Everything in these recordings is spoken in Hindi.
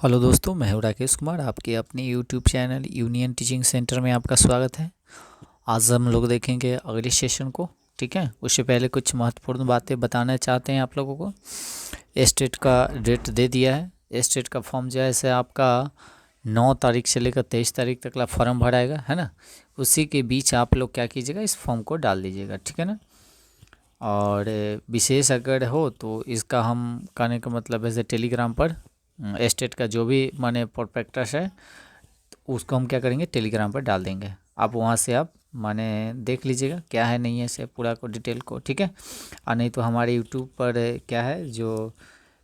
हेलो दोस्तों, मैं हूं राकेश कुमार। आपके अपने YouTube channel union teaching centre में आपका स्वागत है। आज हम लोग देखेंगे अगले सेशन को। ठीक है, उससे पहले कुछ महत्वपूर्ण बातें बताना चाहते हैं आप लोगों को। एस्टेट का डेट दे दिया है। एस्टेट का फॉर्म जो है से आपका 9 तारीख से लेकर 23 तारीख तक का फॉर्म भराएगा, है ना। उसी के बीच आप लोग क्या कीजिएगा, इस फॉर्म को डाल दीजिएगा, ठीक है ना। और विशेष अगर हो तो इसका हम कहने का मतलब है टेलीग्राम पर एस्टेट का जो भी माने प्रोस्पेक्टस है तो उसको हम क्या करेंगे, टेलीग्राम पर डाल देंगे। आप वहाँ से आप माने देख लीजिएगा क्या है नहीं है से पूरा को डिटेल को, ठीक है। और नहीं तो हमारे यूट्यूब पर क्या है जो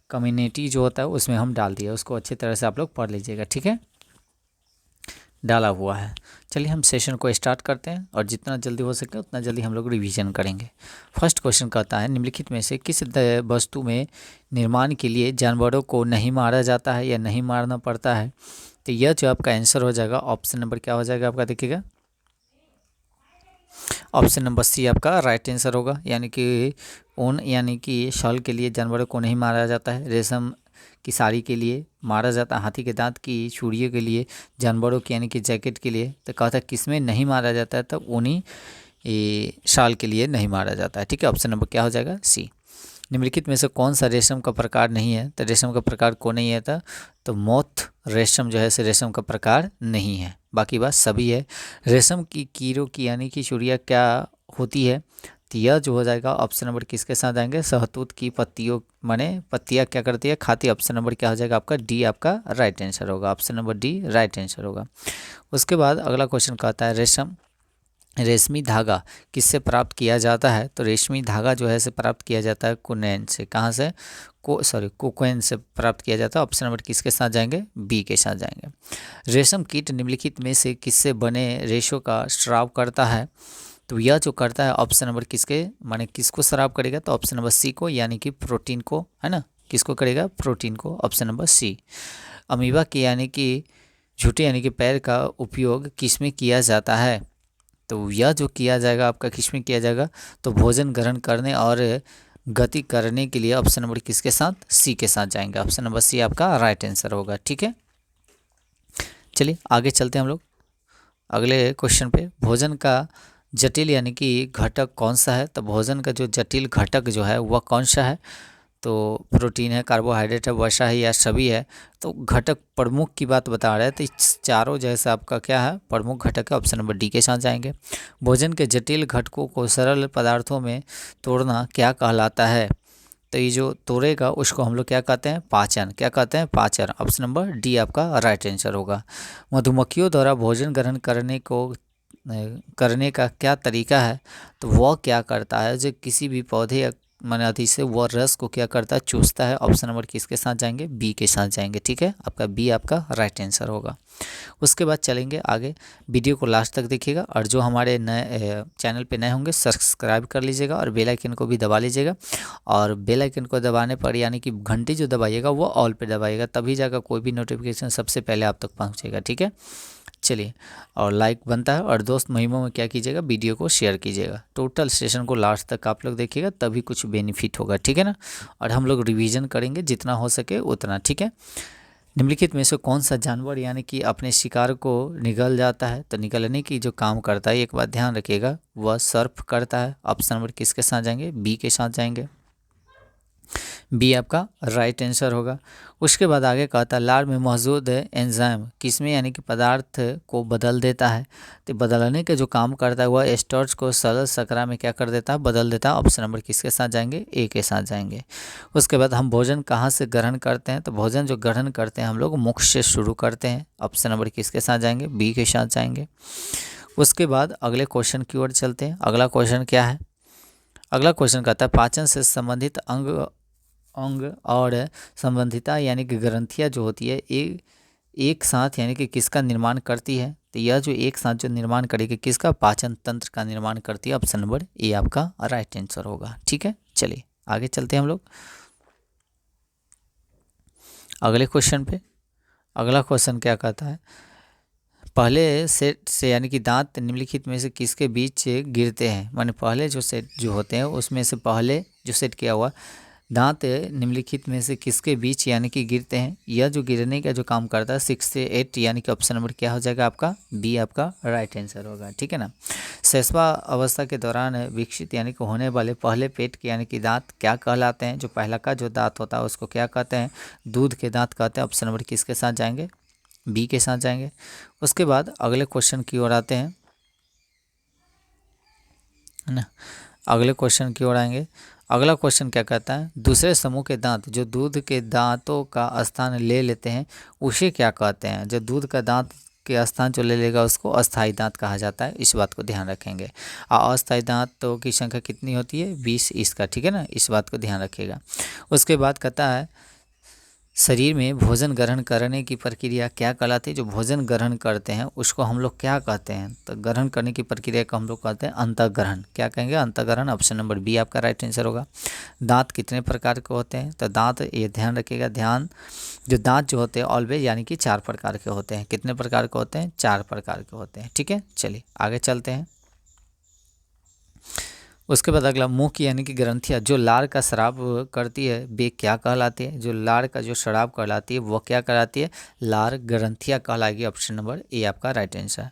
कम्युनिटी जो होता है उसमें हम डाल दिए, उसको अच्छी तरह से आप लोग पढ़ लीजिएगा, ठीक है। डाला हुआ है। चलिए हम सेशन को स्टार्ट करते हैं और जितना जल्दी हो सके उतना जल्दी हम लोग रिवीजन करेंगे। फर्स्ट क्वेश्चन कहता है, निम्नलिखित में से किस वस्तु में निर्माण के लिए जानवरों को नहीं मारा जाता है या नहीं मारना पड़ता है। तो यह जो आपका आंसर हो जाएगा, ऑप्शन नंबर क्या हो जाएगा आपका, देखिएगा ऑप्शन नंबर सी आपका राइट आंसर होगा। यानी कि ऊन यानी कि शॉल के लिए जानवरों को नहीं मारा जाता है, रेशम की साड़ी के लिए मारा जाता है, हाथी के दांत की चूड़ियों के लिए, जानवरों की यानी कि जैकेट के लिए। तो कहता है किस में नहीं मारा जाता है, तो ऊनी शाल के लिए नहीं मारा जाता है, ठीक है। ऑप्शन नंबर क्या हो जाएगा, सी। निम्नलिखित में से कौन सा रेशम का प्रकार नहीं है, तो रेशम का प्रकार को नहीं है था, तो मोथ रेशम जो है से रेशम का प्रकार नहीं है, बाकी बात सभी है। रेशम की कीड़ों की यानी कि चूड़ियाँ क्या होती है, तो यह जो हो जाएगा ऑप्शन नंबर किसके साथ आएंगे, शहतूत की पत्तियों माने पत्तियाँ क्या करती है, खाती। ऑप्शन नंबर क्या हो जाएगा आपका, डी आपका राइट आंसर होगा। Option number D right answer होगा। उसके बाद अगला क्वेश्चन कहता है, रेशमी धागा किससे प्राप्त किया जाता है, तो रेशमी धागा जो है से प्राप्त किया जाता है कुनैन से। कहाँ से, कोकून से प्राप्त किया जाता है। ऑप्शन नंबर किसके साथ जाएंगे, बी के साथ जाएंगे। रेशम कीट निम्नलिखित में से किससे बने रेशों का स्राव करता है, तो यह जो करता है ऑप्शन नंबर किसके माने किसको स्राव करेगा, तो ऑप्शन नंबर सी को यानी कि प्रोटीन को, है ना। किसको करेगा, प्रोटीन को। Option number C. अमीबा की यानी कि झूठे यानी कि पैर का उपयोग किस में किया जाता है, तो यह जो किया जाएगा आपका किस में किया जाएगा, तो भोजन ग्रहण करने और गति करने के लिए। ऑप्शन नंबर किसके साथ, सी के साथ जाएंगे। ऑप्शन नंबर सी आपका राइट आंसर होगा, ठीक है। चलिए आगे चलते हैं हम लोग अगले क्वेश्चन पे। भोजन का जटिल यानी कि घटक कौन सा है, तो भोजन का जो जटिल घटक जो है वह कौन सा है, तो प्रोटीन है, कार्बोहाइड्रेट है, वसा है या सभी है। तो घटक प्रमुख की बात बता रहे हैं, तो इस चारों जैसा आपका क्या है, प्रमुख घटक है। ऑप्शन नंबर डी के साथ जाएंगे। भोजन के जटिल घटकों को सरल पदार्थों में तोड़ना क्या कहलाता है, तो ये जो तोड़ेगा उसको हम लोग क्या कहते हैं, पाचन। क्या कहते हैं, पाचन। ऑप्शन नंबर डी आपका राइट आंसर होगा। मधुमक्खियों द्वारा भोजन ग्रहण करने का क्या तरीका है, तो वह क्या करता है, जो किसी भी पौधे या माने से वह रस को क्या करता है, चूसता है। ऑप्शन नंबर किसके साथ जाएंगे, बी के साथ जाएंगे, ठीक है। आपका बी आपका राइट आंसर होगा। उसके बाद चलेंगे आगे, वीडियो को लास्ट तक देखिएगा और जो हमारे नए चैनल पे नए होंगे सब्सक्राइब कर लीजिएगा और बेल आइकन को भी दबा लीजिएगा। और बेल आइकन को दबाने पर यानी कि घंटी जो दबाइएगा वो ऑल पे दबाइएगा, तभी जाकर कोई भी नोटिफिकेशन सबसे पहले आप तक पहुँचेगा, ठीक है। चलिए, और लाइक बनता है और दोस्त महिमों में क्या कीजिएगा, वीडियो को शेयर कीजिएगा। टोटल सेशन को लास्ट तक आप लोग देखिएगा तभी कुछ बेनिफिट होगा, ठीक है ना। और हम लोग रिवीजन करेंगे जितना हो सके उतना, ठीक है। निम्नलिखित में से कौन सा जानवर यानी कि अपने शिकार को निगल जाता है, तो निगलने की जो काम करता है, एक बात ध्यान रखिएगा, वह सर्फ करता है। ऑप्शन नंबर किसके साथ जाएंगे, बी के साथ जाएंगे। बी आपका राइट आंसर होगा। उसके बाद आगे कहता है, लार में मौजूद एंजाइम किसमें यानी कि पदार्थ को बदल देता है, तो बदलने के जो काम करता है वह स्टार्च को सरल शर्करा में क्या कर देता है, बदल देता है। ऑप्शन नंबर किसके साथ जाएंगे, ए के साथ जाएंगे। उसके बाद हम भोजन कहाँ से ग्रहण करते हैं, तो भोजन जो ग्रहण करते हैं हम लोग मुख से शुरू करते हैं। ऑप्शन नंबर किसके साथ जाएंगे, बी के साथ जाएंगे। उसके बाद अगले क्वेश्चन की ओर चलते हैं। अगला क्वेश्चन क्या है, अगला क्वेश्चन कहता है, पाचन से संबंधित अंग और संबंधिता यानी कि ग्रंथियाँ जो होती है एक साथ यानी कि किसका निर्माण करती है, तो यह जो एक साथ जो निर्माण करेगी किसका, पाचन तंत्र का निर्माण करती है। ऑप्शन नंबर ए आपका राइट आंसर होगा, ठीक है। चलिए आगे चलते हैं हम लोग अगले क्वेश्चन पे। अगला क्वेश्चन क्या कहता है, पहले सेट से यानी कि दांत निम्नलिखित में से किसके बीच गिरते हैं, माने पहले जो सेट जो होते हैं उसमें से पहले जो सेट किया हुआ दांत निम्नलिखित में से किसके बीच यानी कि गिरते हैं? यह जो गिरने का जो काम करता है 6 से 8 यानी कि ऑप्शन नंबर क्या हो जाएगा आपका? बी आपका राइट आंसर होगा। ठीक है ना। शैशवा अवस्था के दौरान विकसित यानी कि होने वाले पहले पेट के यानी कि दांत क्या कहलाते हैं? जो पहला का जो दांत होता है उसको क्या कहते हैं? दूध के दांत कहते हैं। ऑप्शन नंबर किसके साथ जाएंगे? बी के साथ जाएंगे। उसके बाद अगले क्वेश्चन की ओर आते हैं, है ना। अगले क्वेश्चन की ओर आएंगे। अगला क्वेश्चन क्या कहता है? दूसरे समूह के दांत जो दूध के दांतों का स्थान ले लेते हैं उसे क्या कहते हैं? जो दूध का दांत के स्थान जो ले लेगा उसको अस्थायी दांत कहा जाता है। इस बात को ध्यान रखेंगे। अस्थायी दांतों की संख्या कितनी होती है? 20 इसका। ठीक है ना, इस बात को ध्यान रखिएगा। उसके बाद कहता है शरीर में भोजन ग्रहण करने की प्रक्रिया क्या कहलाती है? जो भोजन ग्रहण करते हैं उसको हम लोग क्या कहते हैं? तो ग्रहण करने की प्रक्रिया को हम लोग कहते हैं अंतःग्रहण। क्या कहेंगे? अंतःग्रहण। ऑप्शन नंबर बी आपका राइट आंसर होगा। दांत कितने प्रकार के होते हैं? तो दांत, ये ध्यान रखिएगा, जो दांत जो होते हैं ऑलवेज यानी कि 4 प्रकार के होते हैं। कितने प्रकार के होते हैं? 4 प्रकार के होते हैं। ठीक है, चलिए आगे चलते हैं। उसके बाद अगला मुंह की यानी कि ग्रंथियाँ जो लार का स्राव करती है वे क्या कहलाती है? जो लार का जो स्राव कहलाती है वो क्या कहलाती है? लार ग्रंथियाँ कहलाएगी। ऑप्शन नंबर ए आपका राइट आंसर है।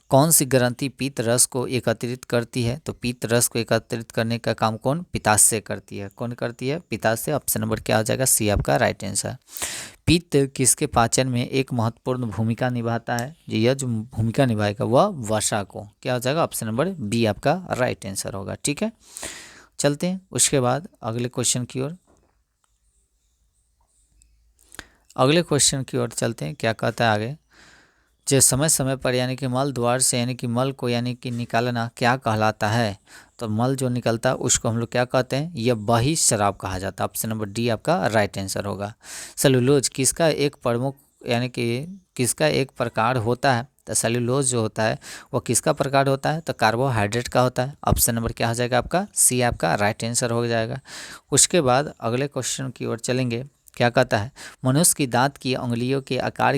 कौन सी ग्रंथि पित्त रस को एकत्रित करती है? तो पित्त रस को एकत्रित करने का काम कौन? पित्ताशय करती है। कौन करती है? पित्ताशय। ऑप्शन नंबर क्या हो जाएगा? सी आपका राइट आंसर है। पित्त किसके पाचन में एक महत्वपूर्ण भूमिका निभाता है? यह जो भूमिका निभाएगा वह वसा को। क्या हो जाएगा? ऑप्शन नंबर बी आपका राइट आंसर होगा। ठीक है, चलते हैं उसके बाद अगले क्वेश्चन की ओर। अगले क्वेश्चन की ओर चलते हैं। क्या कहता है आगे? जो समय समय पर यानी कि मल द्वार से यानी कि मल को यानी कि निकालना क्या कहलाता है? तो मल जो निकलता है उसको हम लोग क्या कहते हैं? यह बहिःस्राव कहा जाता है। ऑप्शन नंबर डी आपका राइट आंसर होगा। सेलुलोज किसका एक प्रमुख यानी कि किसका एक प्रकार होता है? तो सेलुलोज जो होता है वो किसका प्रकार होता है? तो कार्बोहाइड्रेट का होता है। ऑप्शन नंबर क्या हो जाएगा आपका? सी आपका राइट आंसर हो जाएगा। उसके बाद अगले क्वेश्चन की ओर चलेंगे। क्या कहता है? मनुष्य की दांत की उंगलियों के आकार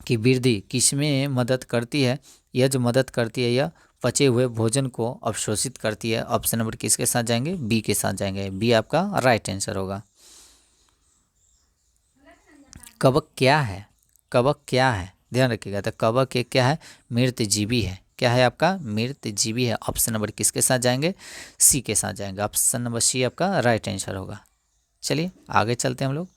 की वृद्धि किसमें मदद करती है? यह जो मदद करती है यह पचे हुए भोजन को अवशोषित करती है। ऑप्शन नंबर किसके साथ जाएंगे? बी के साथ जाएंगे। बी आपका राइट आंसर होगा। कवक क्या है? कवक क्या है? ध्यान रखिएगा। तो कवक एक क्या है? मृतजीवी है। क्या है आपका? मृतजीवी है। ऑप्शन नंबर किसके साथ जाएंगे? सी के साथ जाएंगे। ऑप्शन नंबर सी आपका राइट आंसर होगा। चलिए आगे चलते हैं हम लोग।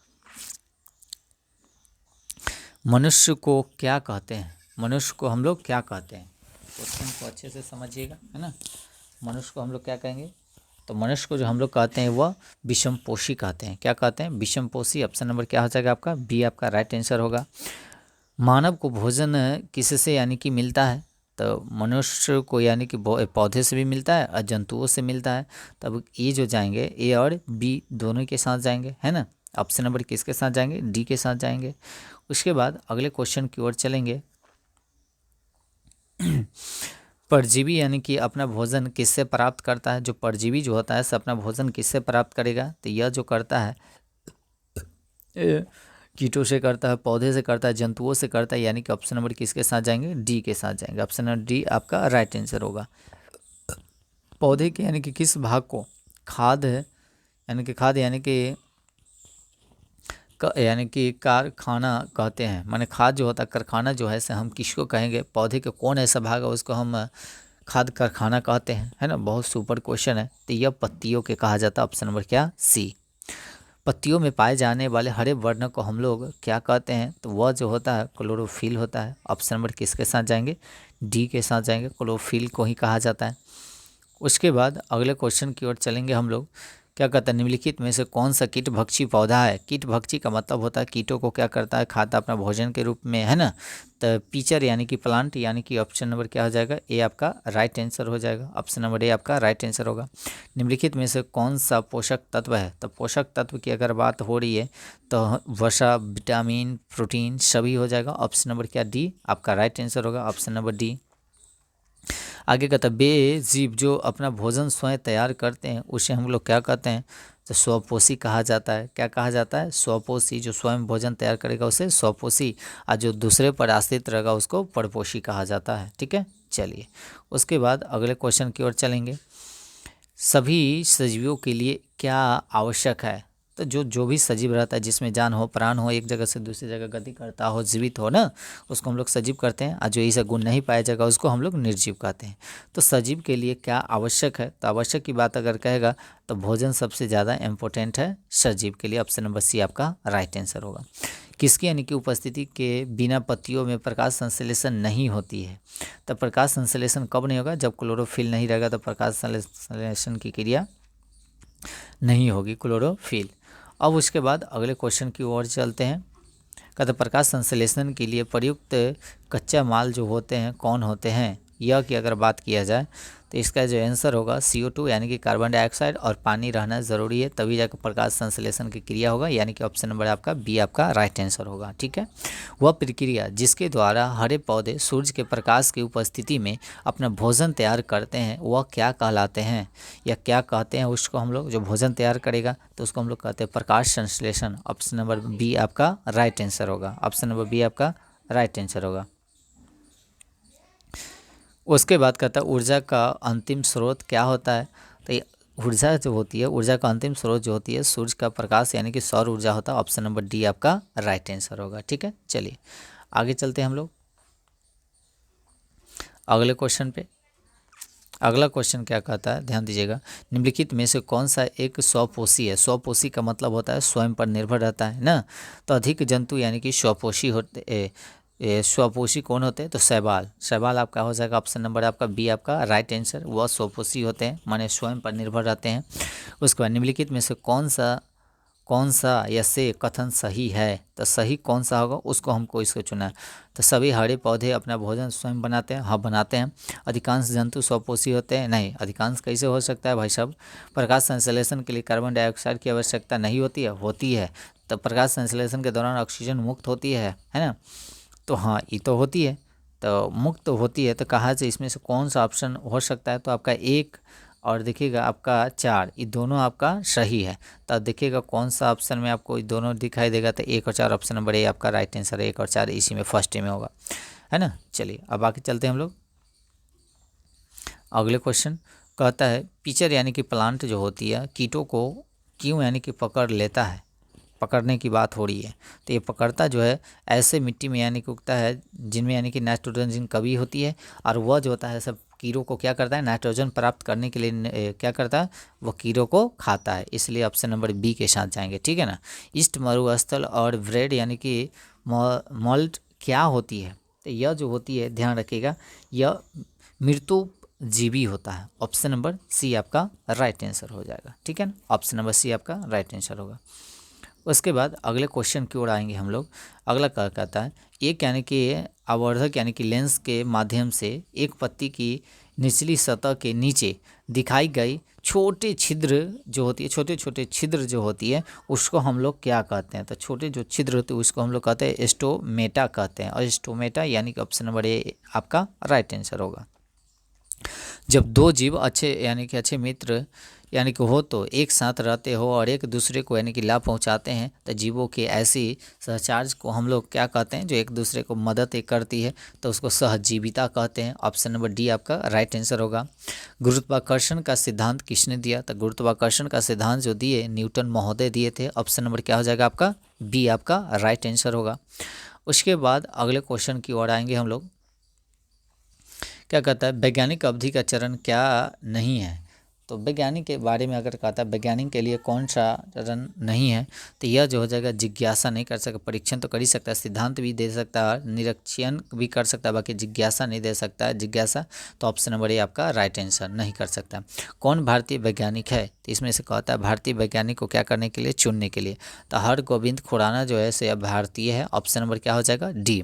मनुष्य को क्या कहते हैं? मनुष्य को हम लोग क्या कहते हैं? क्वेश्चन को अच्छे से समझिएगा, है ना। मनुष्य को हम लोग क्या कहेंगे? तो मनुष्य को जो हम लोग कहते हैं वह विषमपोषी कहते हैं। क्या कहते हैं? विषमपोषी। ऑप्शन नंबर क्या हो जाएगा आपका? बी आपका राइट आंसर होगा। मानव को भोजन किससे यानी कि मिलता है? तो मनुष्य को यानी कि पौधे से भी मिलता है और जंतुओं से मिलता है। तब ये जो जाएंगे ए और बी दोनों के साथ जाएंगे, है ना। ऑप्शन नंबर किसके साथ जाएंगे? डी के साथ जाएंगे। उसके बाद अगले क्वेश्चन की ओर चलेंगे। परजीवी यानी कि अपना भोजन किससे प्राप्त करता है? जो परजीवी जो होता है अपना भोजन किससे प्राप्त करेगा? तो यह जो करता है कीटों से करता है, पौधे से करता है, जंतुओं से करता है। यानी कि ऑप्शन नंबर किसके साथ जाएंगे? डी के साथ जाएंगे। ऑप्शन नंबर डी आपका राइट आंसर होगा। पौधे के यानी कि किस भाग को खाद यानी कि कारखाना कहते हैं? माने खाद जो होता है कारखाना जो है से हम किसको कहेंगे? पौधे के कौन ऐसा भाग है उसको हम खाद कारखाना कहते हैं, है ना। बहुत सुपर क्वेश्चन है। तो यह पत्तियों के कहा जाता है। ऑप्शन नंबर क्या? सी। पत्तियों में पाए जाने वाले हरे वर्ण को हम लोग क्या कहते हैं? तो वह जो होता है क्लोरोफिल होता है। ऑप्शन नंबर किसके साथ जाएंगे? डी के साथ जाएंगे। क्लोरोफिल को ही कहा जाता है। उसके बाद अगले क्वेश्चन की ओर चलेंगे हम लोग। क्या कहता है? निम्नलिखित में से कौन सा कीटभक्षी पौधा है? कीटभक्षी का मतलब होता है कीटों को क्या करता है? खाता अपना भोजन के रूप में, है ना। तो पीचर यानी कि प्लांट यानी कि ऑप्शन नंबर क्या हो जाएगा? ए आपका राइट आंसर हो जाएगा। ऑप्शन नंबर ए आपका राइट आंसर होगा। निम्नलिखित में से कौन सा पोषक तत्व है? तो पोषक तत्व की अगर बात हो रही है तो वसा, विटामिन, प्रोटीन सभी हो जाएगा। ऑप्शन नंबर क्या? डी आपका राइट आंसर होगा। Option number D. आगे कहता है बेजीव जो अपना भोजन स्वयं तैयार करते हैं उसे हम लोग क्या कहते हैं? तो स्वपोषी कहा जाता है। क्या कहा जाता है? स्वपोषी। जो स्वयं भोजन तैयार करेगा उसे स्वपोषी, और जो दूसरे पर आश्रित रहेगा उसको परपोषी कहा जाता है। ठीक है, चलिए उसके बाद अगले क्वेश्चन की ओर चलेंगे। सभी सजीवों के लिए क्या आवश्यक है? तो जो भी सजीव रहता है, जिसमें जान हो, प्राण हो, एक जगह से दूसरी जगह गति करता हो, जीवित हो ना, उसको हम लोग सजीव कहते हैं। और जो ऐसा गुण नहीं पाया जाएगा उसको हम लोग निर्जीव कहते हैं। तो सजीव के लिए क्या आवश्यक है? तो आवश्यक की बात अगर कहेगा तो भोजन सबसे ज़्यादा इम्पोर्टेंट है सजीव के लिए। ऑप्शन नंबर सी आपका राइट आंसर होगा। किसकी यानी कि उपस्थिति के बिना पत्तियों में प्रकाश संश्लेषण नहीं होती है? तो प्रकाश संश्लेषण कब नहीं होगा? जब क्लोरोफिल नहीं रहेगा तो प्रकाश संश्लेषण की क्रिया नहीं होगी, क्लोरोफिल। अब उसके बाद अगले क्वेश्चन की ओर चलते हैं। कहते प्रकाश संश्लेषण के लिए प्रयुक्त कच्चा माल जो होते हैं कौन होते हैं? यह की अगर बात किया जाए तो इसका जो आंसर होगा CO2 यानी कि कार्बन डाइऑक्साइड और पानी रहना ज़रूरी है, तभी जाकर प्रकाश संश्लेषण की क्रिया होगा, यानी कि ऑप्शन नंबर आपका बी आपका राइट आंसर होगा। ठीक है। वह प्रक्रिया जिसके द्वारा हरे पौधे सूर्य के प्रकाश की उपस्थिति में अपना भोजन तैयार करते हैं वह क्या कहलाते हैं या क्या कहते हैं? उसको हम लोग जो भोजन तैयार करेगा तो उसको हम लोग कहते हैं प्रकाश संश्लेषण। ऑप्शन नंबर बी आपका राइट आंसर होगा। ऑप्शन नंबर बी आपका राइट आंसर होगा। उसके बाद कहता है ऊर्जा का अंतिम स्रोत क्या होता है? तो ये ऊर्जा जो होती है, ऊर्जा का अंतिम स्रोत जो होती है सूर्य का प्रकाश यानी कि सौर ऊर्जा होता है। ऑप्शन नंबर डी आपका राइट आंसर होगा। ठीक है, चलिए आगे चलते हैं हम लोग अगले क्वेश्चन पे। अगला क्वेश्चन क्या कहता है, ध्यान दीजिएगा। निम्नलिखित में से कौन सा एक स्वपोषी है? स्वपोषी का मतलब होता है स्वयं पर निर्भर रहता है ना। तो अधिक जंतु यानी कि स्वपोषी होते स्वपोषी कौन होते हैं? तो शैवाल। शैवाल आपका हो जाएगा ऑप्शन नंबर आपका बी आपका राइट आंसर। वह स्वपोषी होते हैं, माने स्वयं पर निर्भर रहते हैं। उसके बाद निम्नलिखित में से कौन सा या से कथन सही है? तो सही कौन सा होगा उसको हमको इसको चुना है। तो सभी हरे पौधे अपना भोजन स्वयं बनाते हैं? हाँ बनाते हैं। अधिकांश जंतु स्वपोषी होते हैं? नहीं। अधिकांश कैसे हो सकता है भाई साहब? प्रकाश संश्लेषण के लिए कार्बन डाइऑक्साइड की आवश्यकता नहीं होती है? होती है। तो प्रकाश संश्लेषण के दौरान ऑक्सीजन मुक्त होती है ना। तो हाँ ये तो होती है, तो मुक्त तो होती है। तो कहा जाए इसमें से कौन सा ऑप्शन हो सकता है? तो आपका एक और देखिएगा आपका 4, ये दोनों आपका सही है। तो देखिएगा कौन सा ऑप्शन में आपको ये दोनों दिखाई देगा। तो 1 और 4 ऑप्शन नंबर ए आपका राइट आंसर है। 1 और 4 इसी में फर्स्ट में होगा, है ना। चलिए अब आगे चलते हैं हम लोग अगले क्वेश्चन। कहता है पिचर यानी कि प्लांट जो होती है कीटों को क्यों यानी कि पकड़ लेता है? पकड़ने की बात हो रही है। तो ये पकड़ता जो है ऐसे मिट्टी में यानी कि उगता है जिनमें यानी कि नाइट्रोजन कमी होती है, और वह जो होता है सब कीड़ों को क्या करता है? नाइट्रोजन प्राप्त करने के लिए क्या करता है? वह कीड़ों को खाता है। इसलिए ऑप्शन नंबर बी के साथ जाएंगे। ठीक है ना। ईस्ट मरुस्थल और ब्रेड यानी कि मोल्ड क्या होती है? तो यह जो होती है ध्यान रखिएगा, यह मृतोपजीवी होता है। ऑप्शन नंबर सी आपका राइट आंसर हो जाएगा। ठीक है ना, ऑप्शन नंबर सी आपका राइट आंसर होगा। उसके बाद अगले क्वेश्चन की ओर आएंगे हम लोग। अगला क्या कहता है, एक यानी कि आवर्धक यानी कि लेंस के माध्यम से एक पत्ती की निचली सतह के नीचे दिखाई गई छोटे छिद्र जो होती है, छोटे छोटे छिद्र जो होती है उसको हम लोग क्या कहते हैं? तो छोटे जो छिद्र होते हैं उसको हम लोग कहते हैं स्टोमेटा कहते हैं। और स्टोमेटा यानी कि ऑप्शन नंबर ए आपका राइट आंसर होगा। जब दो जीव अच्छे यानी कि अच्छे मित्र यानी कि हो तो एक साथ रहते हो और एक दूसरे को यानी कि लाभ पहुंचाते हैं, तो जीवों की ऐसी सहचार्ज को हम लोग क्या कहते हैं? जो एक दूसरे को मदद करती है, तो उसको सहजीविता कहते हैं। ऑप्शन नंबर डी आपका राइट आंसर होगा। गुरुत्वाकर्षण का सिद्धांत किसने दिया? तो गुरुत्वाकर्षण का सिद्धांत जो दिए न्यूटन महोदय दिए थे। ऑप्शन नंबर क्या हो जाएगा आपका? बी आपका राइट आंसर होगा। उसके बाद अगले क्वेश्चन की ओर आएंगे हम लोग। क्या कहता है वैज्ञानिक अवधि का चरण क्या नहीं है? तो वैज्ञानिक के बारे में अगर कहता है वैज्ञानिक के लिए कौन सा चरण नहीं है, तो यह जो हो जाएगा जिज्ञासा नहीं कर सकता। परीक्षण तो कर ही सकता है, सिद्धांत भी दे सकता है, निरीक्षण भी कर सकता है, बाकी जिज्ञासा नहीं दे सकता है। जिज्ञासा तो ऑप्शन नंबर ए आपका राइट आंसर नहीं कर सकता। कौन भारतीय वैज्ञानिक है? तो इसमें से कहता है भारतीय वैज्ञानिक को क्या करने के लिए? चुनने के लिए। तो हरगोविंद खुराना जो है से भारतीय है। ऑप्शन नंबर क्या हो जाएगा? डी।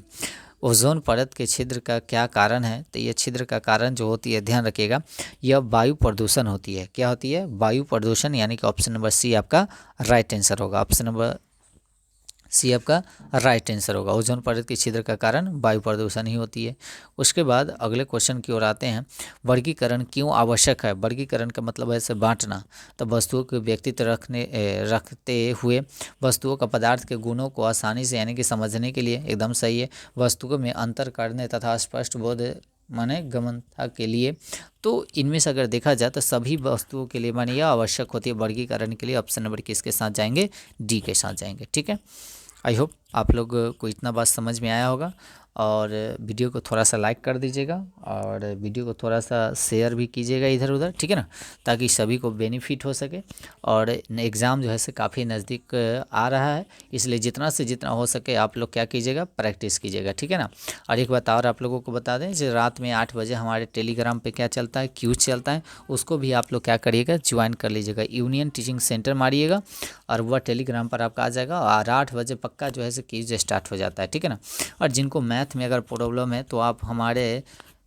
ओजोन परत के छिद्र का क्या कारण है? तो ये छिद्र का कारण जो होती है ध्यान रखिएगा, यह वायु प्रदूषण होती है। क्या होती है? वायु प्रदूषण, यानी कि ऑप्शन नंबर सी आपका राइट आंसर होगा। ऑप्शन नंबर सी आपका राइट आंसर होगा। ओजोन परत के छिद्र का कारण वायु प्रदूषण ही होती है। उसके बाद अगले क्वेश्चन की ओर आते हैं। वर्गीकरण क्यों आवश्यक है? वर्गीकरण का मतलब है से बांटना। तो वस्तुओं के व्यक्तित्व रखते हुए वस्तुओं का पदार्थ के गुणों को आसानी से यानी कि समझने के लिए एकदम सही है। वस्तुओं में अंतर करने तथा स्पष्ट बोध माने गमनता के लिए। तो इनमें से अगर देखा जाए तो सभी वस्तुओं के लिए माने यह आवश्यक होती है वर्गीकरण के लिए। ऑप्शन नंबर किसके साथ जाएंगे, डी के साथ जाएंगे। ठीक है, आई होप आप लोग को इतना बात समझ में आया होगा। और वीडियो को थोड़ा सा लाइक कर दीजिएगा और वीडियो को थोड़ा सा शेयर भी कीजिएगा इधर उधर, ठीक है ना, ताकि सभी को बेनिफिट हो सके। और एग्ज़ाम जो है से काफ़ी नज़दीक आ रहा है, इसलिए जितना से जितना हो सके आप लोग क्या कीजिएगा, प्रैक्टिस कीजिएगा, ठीक है ना। और एक बात और आप लोगों को बता दें, जो रात में 8 बजे हमारे टेलीग्राम पे क्या चलता है, क्यूज चलता है, उसको भी आप लोग क्या करिएगा, ज्वाइन कर लीजिएगा। यूनियन टीचिंग सेंटर मारिएगा और वह टेलीग्राम पर आपका आ जाएगा और 8 बजे पक्का जो है से क्यूज स्टार्ट हो जाता है, ठीक है ना। और जिनको मैथ में अगर प्रॉब्लम है तो आप हमारे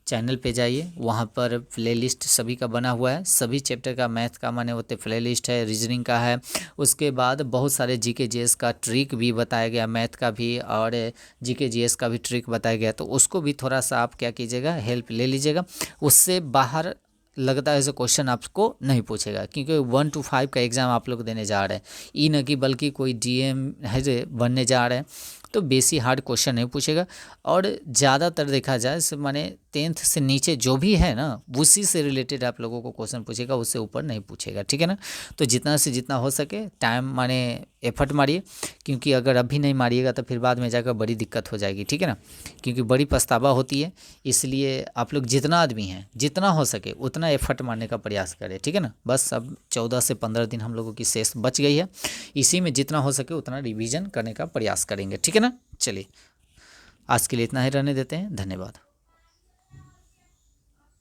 चैनल पे जाइए, वहाँ पर प्लेलिस्ट सभी का बना हुआ है, सभी चैप्टर का मैथ का माने होते प्लेलिस्ट है, रीजनिंग का है, उसके बाद बहुत सारे जीके जीएस का ट्रिक भी बताया गया, मैथ का भी और जीके जीएस का भी ट्रिक बताया गया। तो उसको भी थोड़ा सा आप क्या कीजिएगा, हेल्प ले लीजिएगा। उससे बाहर लगता है ऐसे क्वेश्चन आपको नहीं पूछेगा, क्योंकि 1 to 5 का एग्ज़ाम आप लोग देने जा रहे हैं, ई न कि बल्कि कोई डीएम है जो बनने जा रहे हैं, तो बेसी हार्ड क्वेश्चन नहीं पूछेगा। और ज़्यादातर देखा जाए माने 10th से नीचे जो भी है ना, उसी से रिलेटेड आप लोगों को क्वेश्चन पूछेगा, उससे ऊपर नहीं पूछेगा, ठीक है ना। तो जितना से जितना हो सके टाइम माने एफर्ट मारिए, क्योंकि अगर अभी नहीं मारिएगा तो फिर बाद में जाकर बड़ी दिक्कत हो जाएगी, ठीक है ना, क्योंकि बड़ी पछतावा होती है। इसलिए आप लोग जितना आदमी हैं जितना हो सके उतना एफर्ट मारने का प्रयास करें, ठीक है ना। बस अब 14 से 15 दिन हम लोगों की शेष बच गई है, इसी में जितना हो सके उतना रिवीजन करने का प्रयास करेंगे, ठीक है ना। चलिए आज के लिए इतना ही रहने देते हैं, धन्यवाद।